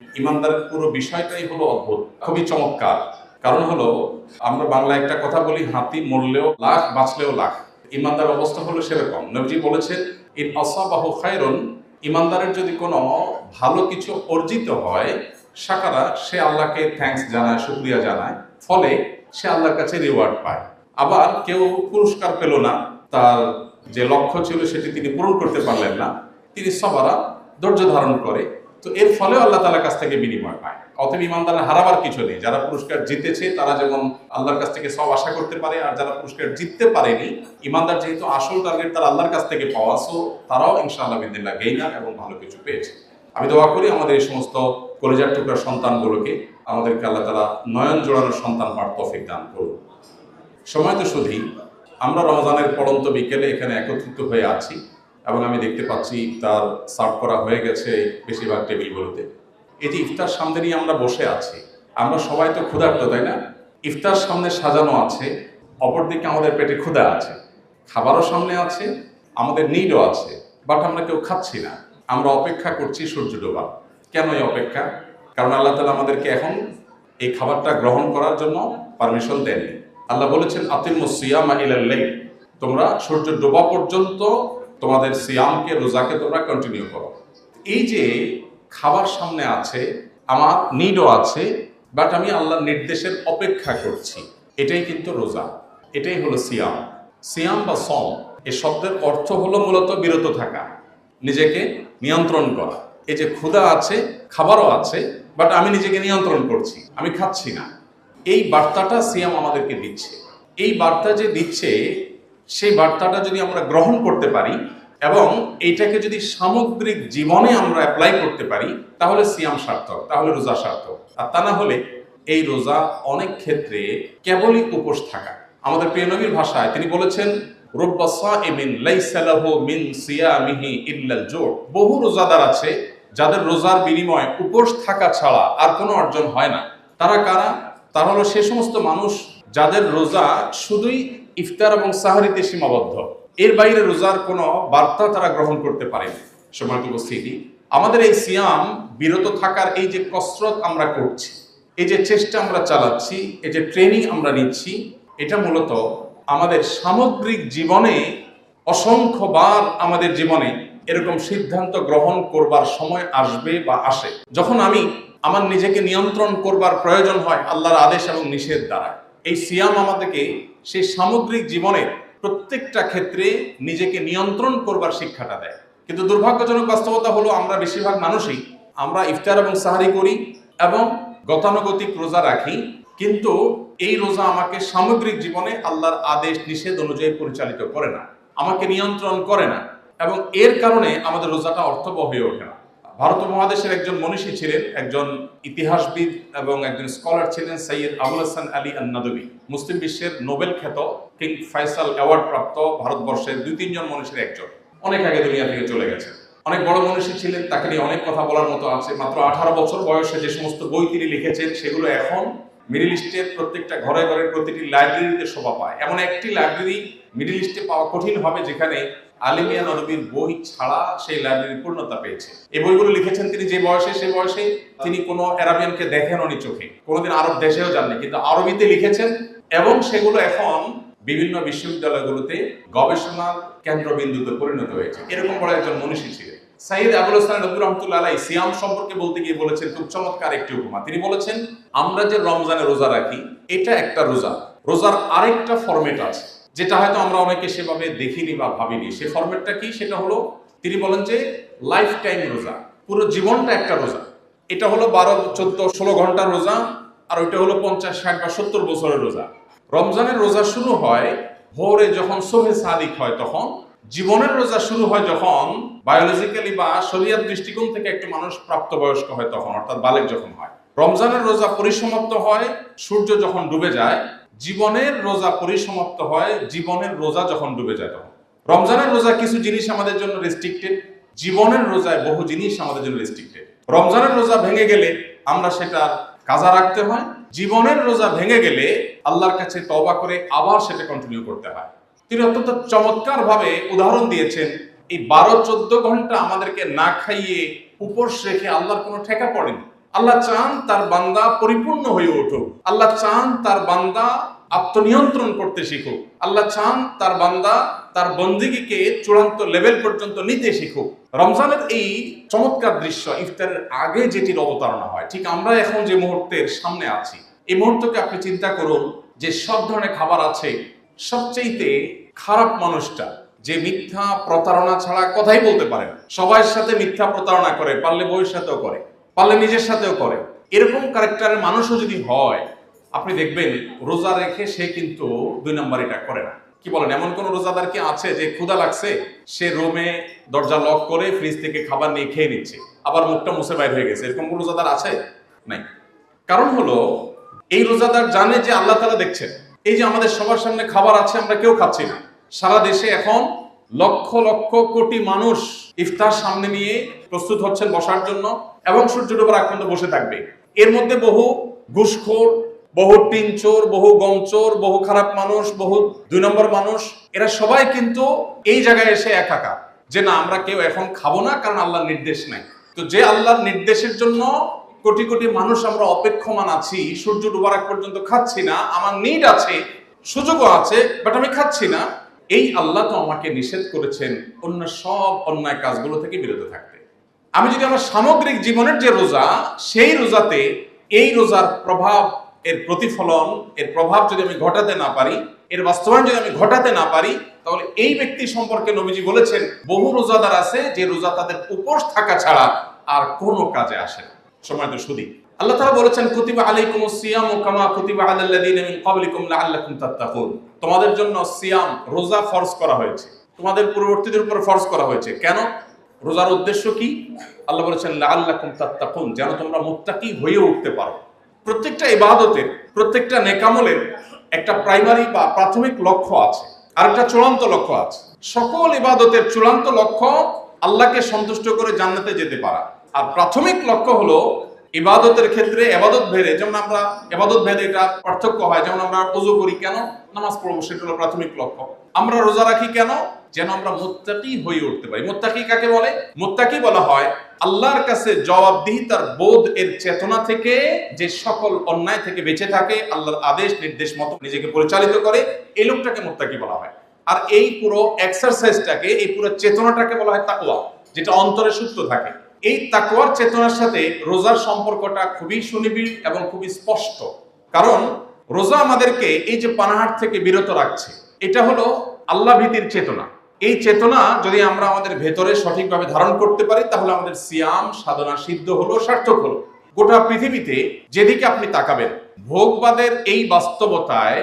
ইমানদারের পুরো বিষয়টাই হলো অদ্ভুত, খুবই চমৎকার। কারণ হলো, আমরা বাংলায় একটা কথা বলি, হাতি মরলেও লাখ বাঁচলেও লাখ। ইমানদার অবস্থা হলো সেরকম। নবীজি বলেছেন, ইন আসাবাহু খায়রুন, ইমানদারের যদি কোনো ভালো কিছু অর্জিত হয়, সাকারা, সে আল্লাহকে থ্যাঙ্কস জানায়, শুকরিয়া জানায়, ফলে সে আল্লাহর কাছে রিওয়ার্ড পায়। আবার কেউ পুরস্কার পেল না, তার যে লক্ষ্য ছিল সেটি তিনি পূরণ করতে পারলেন না, তিনি সবারা, ধৈর্য ধারণ করে, তো এর ফলেও আল্লাহ তাআলার কাছ থেকে বিনিময় পায়। অতএব ইমানদারের হারাবার কিছু নেই। যারা পুরস্কার জিতেছে তারা যেমন আল্লাহর কাছ থেকে সব আশা করতে পারে, আর যারা পুরস্কার জিততে পারেনি, ইমানদার যেহেতু আসল টার্গেট তার আল্লাহর কাছ থেকে পাওয়া, সো তারাও ইনশাআল্লাহ বিদিল্লাহ গেইনার এবং ভালো কিছু পেয়েছে। আমি দোয়া করি আমাদের এই সমস্ত কলিজার টুকরার সন্তানগুলোকে আমাদেরকে আল্লাহ তাআলা নয়ন জোড়ানোর সন্তান পাওয়ার তৌফিক দান করুন। সময় তো শুধুই, আমরা রমজানের পড়ন্ত বিকেলে এখানে একত্রিত হয়ে আছি এবং আমি দেখতে পাচ্ছি ইফতার সার্ভ করা হয়ে গেছে বেশিরভাগ টেবিলগুলোতে। এই যে ইফতার সামনে নিয়ে আমরা বসে আছি, আমরা সবাই তো ক্ষুধার্ত, তাই না? ইফতার সামনে সাজানো আছে, অপরদিকে আমাদের পেটে ক্ষুধা আছে, খাবারও সামনে আছে, আমাদের নিডও আছে, বাট আমরা কেউ খাচ্ছি না। আমরা অপেক্ষা করছি সূর্য ডোবা। কেন এই অপেক্ষা? কারণ আল্লাহ তাআলা আমাদেরকে এখন এই খাবারটা গ্রহণ করার জন্য পারমিশন দেননি। আল্লাহ বলেছেন, আতিমুস সিয়ামা ইলাল লাইল, তোমরা সূর্য ডোবা পর্যন্ত তোমাদের সিয়ামকে, রোজাকে তোমরা কন্টিনিউ করো। এই যে খাবার সামনে আছে, আমার নিডও আছে, বাট আমি আল্লাহর নির্দেশের অপেক্ষা করছি, এটাই কিন্তু রোজা, এটাই হলো সিয়াম। সিয়াম বা সম, এই শব্দের অর্থ হলো মূলত বিরত থাকা, নিজেকে নিয়ন্ত্রণ করা। এই যে ক্ষুধা আছে, খাবারও আছে, বাট আমি নিজেকে নিয়ন্ত্রণ করছি, আমি খাচ্ছি না। এই বার্তাটা সিয়াম আমাদেরকে দিচ্ছে। এই বার্তা যে দিচ্ছে, সেই বার্তাটা যদি আমরা গ্রহণ করতে পারি এবং এইটাকে যদি সামগ্রিক জীবনে আমরা অ্যাপ্লাই করতে পারি, তাহলে সিয়াম সার্থক, তাহলে রোজা সার্থক। আর তা না হলে এই রোজা অনেক ক্ষেত্রে কেবলই উপোস থাকা। আমাদের প্রিয় নবীর ভাষায় তিনি বলেছেন, রুব্বা সাইমিন লাইসা লাহু মিন সিয়ামিহি ইল্লাল জু', বহু রোজাদার আছে যাদের রোজার বিনিময়ে উপোস থাকা ছাড়া আর কোনো অর্জন হয় না। তারা কারা? তারা হলো সে সমস্ত মানুষ যাদের রোজা শুধুই ইফতার এবং সাহরিতে সীমাবদ্ধ, এর বাইরে রোজার কোনো বার্তা তারা গ্রহণ করতে পারে না। সম্মানিত উপস্থিতি, আমাদের এই সিয়াম বিরত থাকার এই যে কসরত আমরা করছি, এই যে চেষ্টা আমরা চালাচ্ছি, এই যে ট্রেনিং আমরা নিচ্ছি, এটা মূলত আমাদের সামগ্রিক জীবনে অসংখ্যবার আমাদের জীবনে এরকম সিদ্ধান্ত গ্রহণ করবার সময় আসবে বা আসে, যখন আমি আমার নিজেকে নিয়ন্ত্রণ করবার প্রয়োজন হয় আল্লাহর আদেশ এবং নিষেধ দ্বারা। এই সিয়াম আমাদেরকে সেই সামগ্রিক জীবনের প্রত্যেকটা ক্ষেত্রে নিজেকে নিয়ন্ত্রণ করবার শিক্ষাটা দেয়। কিন্তু দুর্ভাগ্যজনক বাস্তবতা হলো, আমরা বেশিরভাগ মানুষই আমরা ইফতার এবং সাহরি করি এবং গতানুগতিক রোজা রাখি, কিন্তু এই রোজা আমাকে সামগ্রিক জীবনে আল্লাহর আদেশ নিষেধ অনুযায়ী পরিচালিত করে না, আমাকে নিয়ন্ত্রণ করে না, এবং এর কারণে আমাদের রোজাটা অর্থবহ হয়ে ওঠে না। ভারত মহাদেশের একজন মনীষী ছিলেন, একজন ইতিহাসবিদ এবং একজন স্কলার ছিলেন, সৈয়দ আবুল হাসান আলী আন-নাদভী। মুসলিম বিশ্বের নোবেল খ্যাত কিং ফয়সাল অ্যাওয়ার্ড প্রাপ্ত ভারতবর্ষের 2-3 জন মনীষীর একজন। অনেক আগে দুনিয়া থেকে চলে গেছেন, অনেক বড় মনীষী ছিলেন, তাকে নিয়ে অনেক কথা বলার মতো আছে। মাত্র 18 বছর বয়সে যে সমস্ত বই তিনি লিখেছেন, সেগুলো এখন মিডল ইস্টের প্রত্যেকটা ঘরে ঘরে, প্রতিটি লাইব্রেরিতে শোভা পায়। এমন একটি লাইব্রেরি মিডল ইস্টে পাওয়া কঠিন হবে যেখানে আলিমিয়া নদবীর বই ছাড়া সেই লাইব্রেরি পূর্ণতা পেয়েছে। এই বইগুলো লিখেছেন তিনি যে বয়সে, সে বয়সে তিনি কোনো আরাবিয়ানকে দেখেননি চোখে, কোনোদিন আরব দেশেও যাননি, কিন্তু আরবিতে লিখেছেন এবং সেগুলো এখন বিভিন্ন বিশ্ববিদ্যালয়গুলোতে গবেষণার কেন্দ্রবিন্দুতে পরিণত হয়েছে। এরকম বড় একজন মনীষী ছিলেন সৈয়দ আবুল হাসান নদভী রহমাতুল্লাহ আলাইহি। সিয়াম সম্পর্কে বলতে গিয়ে বলেছেন খুব চমৎকার একটি উপমা। তিনি বলেছেন, আমরা যে রমজানে রোজা রাখি, এটা একটা রোজা, রোজার আরেকটা ফরম্যাট আছে যেটা হয়তো আমরা অনেকে সেভাবে দেখিনি বা ভাবিনি। সে ফরম্যাটটা কি? সেটা হলো, তিনি বলেন যে লাইফ টাইম রোজা, পুরো জীবনটা একটা রোজা। এটা হলো 12, 14, 16 ঘন্টার রোজা, আর ওইটা হলো 50, 60 বা 70 বছরের রোজা। রমজানের রোজা শুরু হয় ভোরে, যখন শোভে সাদিক হয় তখন। জীবনের রোজা শুরু হয় যখন বায়োলজিক্যালি বা শরীয়ত দৃষ্টিকোণ থেকে একটা মানুষ প্রাপ্তবয়স্ক হয় তখন, অর্থাৎ বালেগ যখন হয়। রমজানের রোজা পরিসমাপ্ত হয় সূর্য যখন ডুবে যায়। জীবনের রোজা পরিসমাপ্ত হয় জীবনের রোজা যখন ডুবে যায় তখন। রমজানের রোজা কিছু জিনিস আমাদের জন্য রেস্ট্রিক্টেড, জীবনের রোজায় বহু জিনিস আমাদের জন্য রেস্ট্রিক্টেড। রমজানের রোজা ভেঙে গেলে আমরা সেটা কাজা রাখতে হয়, জীবনের রোজা ভেঙে গেলে আল্লাহর কাছে তওবা করে আবার সেটা কন্টিনিউ করতে হয়। তিনি অত্যন্ত চমৎকার ভাবে উদাহরণ দিয়েছেন, এই 12-14 ঘন্টা আমাদেরকে না খাইয়ে উপোস রেখে আল্লাহর কোনো ঠেকা পড়েনি। আল্লাহ চান তার বান্দা পরিপূর্ণ হয়ে উঠুক, আল্লাহ চান তার বান্দা আত্মনিয়ন্ত্রণ করতে শিখুক, আল্লাহ চান তার বান্দা তার বন্দিগিকে চূড়ান্ত লেভেল পর্যন্ত নিতে শিখুক। রমজানের এই চমৎকার দৃশ্য ইফতারের আগে যেটির অবতারণা হয়, ঠিক আমরা এখন যে মুহূর্তের সামনে আছি এই মুহূর্তকে আপনি চিন্তা করুন যে সব ধরনের খাবার আছে, সবচেয়ে খারাপ মানুষটা যে মিথ্যা প্রতারণা ছাড়া কথাই বলতে পারে না, সবার সাথে মিথ্যা প্রতারণা করে, পারলে বউয়ের সাথেও করে, পারলে নিজের সাথেও করে, এরকম ক্যারেক্টারের মানুষও যদি হয় আপনি দেখবেন রোজা রেখে সে কিন্তু 2 নম্বর এটা করে না। কি বলেন, এমন কোন রোজাদার কি আছে যে ক্ষুধা লাগছে সে রুমে দরজা লক করে ফ্রিজ থেকে খাবার নিয়ে খেয়ে নিচ্ছে, আবার মুখটা মুছে বাইর হয়ে গেছে? এরকম কোন রোজাদার আছে? নাই। কারণ হলো এই রোজাদার জানে যে আল্লাহ তাআলা দেখছেন। এই যে আমাদের সবার সামনে খাবার আছে, আমরা কেউ খাচ্ছি না, সারা দেশে এখন লক্ষ লক্ষ কোটি মানুষ ইফতার সামনে নিয়ে প্রস্তুত হচ্ছেন বসার জন্য এবং সূর্য ডোবার আগ পর্যন্ত বসে থাকবে। এর মধ্যে বহু ঘুষখোর, বহু টিনচোর, বহু গমচোর, বহু খারাপ মানুষ, বহু 2 নম্বর মানুষ, এরা সবাই কিন্তু এই জায়গায় এসে একাকার যে না আমরা কেউ এখন খাবো না, কারণ আল্লাহর নির্দেশ নাই। তো যে আল্লাহর নির্দেশের জন্য কোটি কোটি মানুষ আমরা অপেক্ষমান আছি, সূর্য ডোবার আগ পর্যন্ত খাচ্ছি না, আমার নিড আছে, সুযোগও আছে, বাট আমি খাচ্ছি না, এই আল্লাহ তো আমাকে নিষেধ করেছেন অন্য সব অন্যায় কাজগুলো থেকে বিরত থাকতে। আমি যদি আমার সামগ্রিক জীবনের যে রোজা, সেই রোজাতে এই রোজার প্রভাব, এর প্রতিফলন, এর প্রভাব যদি আমি ঘটাতে না পারি, এর বাস্তবায়ন যদি আমি ঘটাতে না পারি, তাহলে এই ব্যক্তি সম্পর্কে নবীজি বলেছেন বহু রোজাদার আছে যে রোজা তাদের উপোস থাকা ছাড়া আর কোনো কাজে আসে না। সময় তো শুধু আল্লাহ তাআলা বলেছেন কুতিবা আলাইকুমুস সিয়ামু কামা কুতিবা আলাল লাযিনা মিন ক্বাবলিকুম লাআল্লাকুম তাত্তাকুন। তোমাদের জন্য সিয়াম, রোজা ফরজ করা হয়েছে, তোমাদের পূর্ববর্তীদের উপর ফরজ করা হয়েছে। কেন? রোজার উদ্দেশ্য কি? আল্লাহ বলেছেন লাআল্লাকুম তাত্তাকুন, যেন তোমরা মুত্তাকি হয়ে উঠতে পারো। প্রত্যেকটা ইবাদতের, প্রত্যেকটা নেকামলের একটা প্রাইমারি বা প্রাথমিক লক্ষ্য আছে, আর একটা চূড়ান্ত লক্ষ্য আছে। সকল ইবাদতের চূড়ান্ত লক্ষ্য আল্লাহকে সন্তুষ্ট করে জান্নাতে যেতে পারা, আর প্রাথমিক লক্ষ্য হলো ইবাদতের ক্ষেত্রে ইবাদত ভেদে, যেমন আমরা ইবাদত ভেদে এটা পার্থক্য হয়, যেমন আমরা ওযু করি কেন, নামাজ পড়বো, সেটা হলো প্রাথমিক লক্ষ্য। আমরা রোজা রাখি কেন, যেন আমরা মুত্তাকি হয়ে উঠতে পারি। মুত্তাকি কাকে বলে? মুত্তাকি বলা হয় আল্লাহর কাছে জবাবদিহিতার বোধ এর চেতনা থেকে যে সকল অন্যায় থেকে বেঁচে থাকে, আল্লাহর আদেশ নির্দেশ মতো নিজেকে পরিচালিত করে, এই লোকটাকে মুত্তাকি বলা হয়। আর এই পুরো এক্সারসাইজটাকে, এই পুরো চেতনাটাকে বলা হয় তাকওয়া, যেটা অন্তরে সুপ্ত থাকে। এই তাকওয়ার চেতনার সাথে রোজার সম্পর্কটা খুবই সুনিবিড় এবং খুবই স্পষ্ট। কারণ রোজা আমাদেরকে এই যে পানাহার থেকে বিরত রাখছে, এটা হলো আল্লাহ ভীতির চেতনা। এই চেতনা যদি আমরা আমাদের ভেতরে সঠিকভাবে ধারণ করতে পারি, তাহলে আমাদের সিয়াম সাধনা সিদ্ধ হলো, সার্থক হলো। গোটা পৃথিবীতে যেদিকে আপনি তাকাবেন, ভোগবাদের এই বাস্তবতায়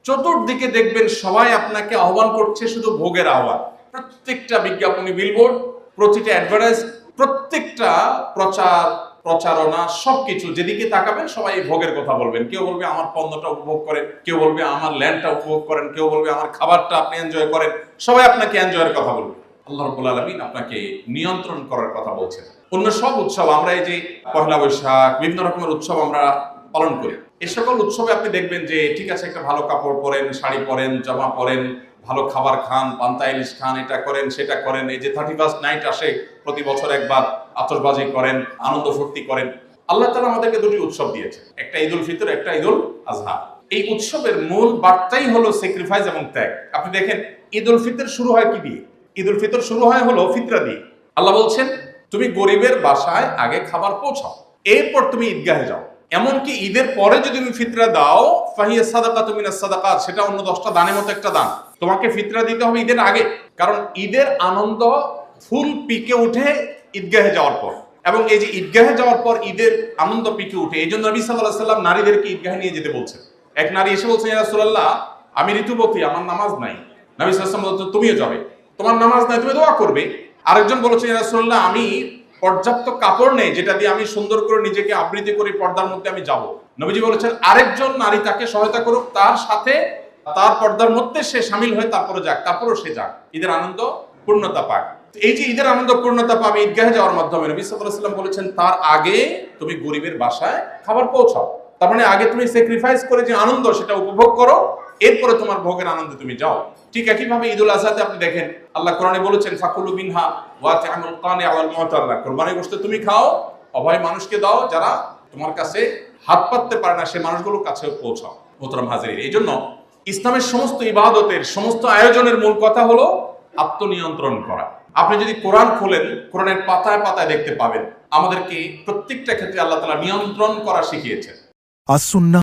চতুর্দিকে দেখবেন সবাই আপনাকে আহ্বান করছে শুধু ভোগের আহ্বান। প্রত্যেকটা বিজ্ঞাপনী, বিলবোর্ড, প্রতিটা অ্যাডভার্টাইজ, প্রত্যেকটা প্রচারণা, সবকিছু যেদিকে তাকাবেন সবাই ভোগের কথা বলবেন। কেউ বলবে আমার পণ্যটা উপভোগ করেন, কেউ বলবে আমার ল্যান্ডটা উপভোগ করেন, কেউ বলবে আমার খাবারটা আপনি এনজয় করেন। সবাই আপনাকে এনজয়ের কথা বলবে। আল্লাহ রাব্বুল আলামিন আপনাকে নিয়ন্ত্রণ করার কথা বলছেন। অন্য সব উৎসব, আমরা এই যে পহেলা বৈশাখ, বিভিন্ন রকমের উৎসব আমরা পালন করি, এই সকল উৎসবে আপনি দেখবেন যে ঠিক আছে, একটা ভালো কাপড় পরেন, শাড়ি পরেন, জামা পরেন, ভালো খাবার খান, পান্তা ইলিশ খান, এটা করেন সেটা করেন। এই যে 31st নাইট আসে প্রতি বছর একবার, আতশবাজি করেন, আনন্দ ফুর্তি করেন। আল্লাহ তাআলা আমাদেরকে 2টি উৎসব দিয়েছে, একটা ঈদুল ফিতর, একটা ঈদুল আজহা। এই উৎসবের মূল বার্তাই হলো স্যাক্রিফাইস এবং ত্যাগ। আপনি দেখেন ঈদুল ফিতর শুরু হয় কি দিয়ে? ঈদুল ফিতর শুরু হয় হলো ফিতরা দিয়ে। আল্লাহ বলছেন তুমি গরিবের বাসায় আগে খাবার পৌঁছাও, এরপর তুমি ঈদগাহে যাও। এমনকি ঈদের পরে যদি তুমি ফিতরা দাও, ফাহিয়া সাদাকাতু মিনাস সাদাকাত, সেটা অন্য 10টা দানের মতো একটা দান। তোমাকে ফিতরা দিতে হবে ঈদের আগে, কারণ ঈদের আনন্দ ফুল পিকে উঠে ঈদগাহে যাওয়ার পর। এবং এই যে ঈদগাহে যাওয়ার পর ঈদের আনন্দ পিকে উঠে, এই জন্য নবী সাল্লাল্লাহু আলাইহি সাল্লাম নারীদেরকে ঈদগাহে নিয়ে যেতে বলছেন। এক নারী এসে বলছেন, ইয়া রাসূলুল্লাহ, আমি ঋতুবতী, আমার নামাজ নাই। নবী সাল্লাল্লাহু আলাইহি ওয়াসাল্লাম বলছেন, তুমিও যাবে, তোমার নামাজ নাই, তুমি দোয়া করবে। আরেকজন বলেছেন, ইয়া রাসূলুল্লাহ, আমি পর্যাপ্ত কাপড় নেই যেটা দিয়ে আমি সুন্দর করে নিজেকে আবৃত করে পর্দার মধ্যে আমি যাব। নবীজি বলেছেন আরেকজন নারী তাকে সহায়তা করুক, তার সাথে তার পর্দার মধ্যে সে শামিল হয়ে তারপরে যাক, তারপরও সে যাক, ঈদের আনন্দ পূর্ণতা পাক। এই যে ঈদের আনন্দ পূর্ণতা পাবে ঈদগাহে যাওয়ার মাধ্যমে, নবী সাল্লাল্লাহু আলাইহি ওয়াসাল্লাম বলেছেন তার আগে তুমি গরিবের বাসায় খাবার পৌঁছাও। তার মানে আগে তুমি স্যাক্রিফাইস করে যে আনন্দ সেটা উপভোগ করো, এরপরে তোমার ভোগের আনন্দে তুমি যাও। ঠিক একইভাবে ঈদুল আজহাতে আপনি দেখেন আল্লাহ কোরআনে বলেছেন ফাকুলু মিনহা ওয়া তা'আমুল কানি ওয়াল মুতাল্লা, কুরবানির গোশত তুমি খাও, অভাবী মানুষকে দাও, যারা তোমার কাছে হাত পাততে পারে না সে মানুষগুলোর কাছে পৌঁছাও। মোহতারাম হাজিরিন, এই জন্য ইসলামের সমস্ত ইবাদতের সমস্ত আয়োজনের মূল কথা হলো আত্মনিয়ন্ত্রণ করা। আপনি যদি কোরআন খোলেন, কোরআনের পাতায় পাতায় দেখতে পাবেন আমাদেরকে প্রত্যেকটা ক্ষেত্রে আল্লাহ তাআলা নিয়ন্ত্রণ করা শিখিয়েছেন। as-sunnah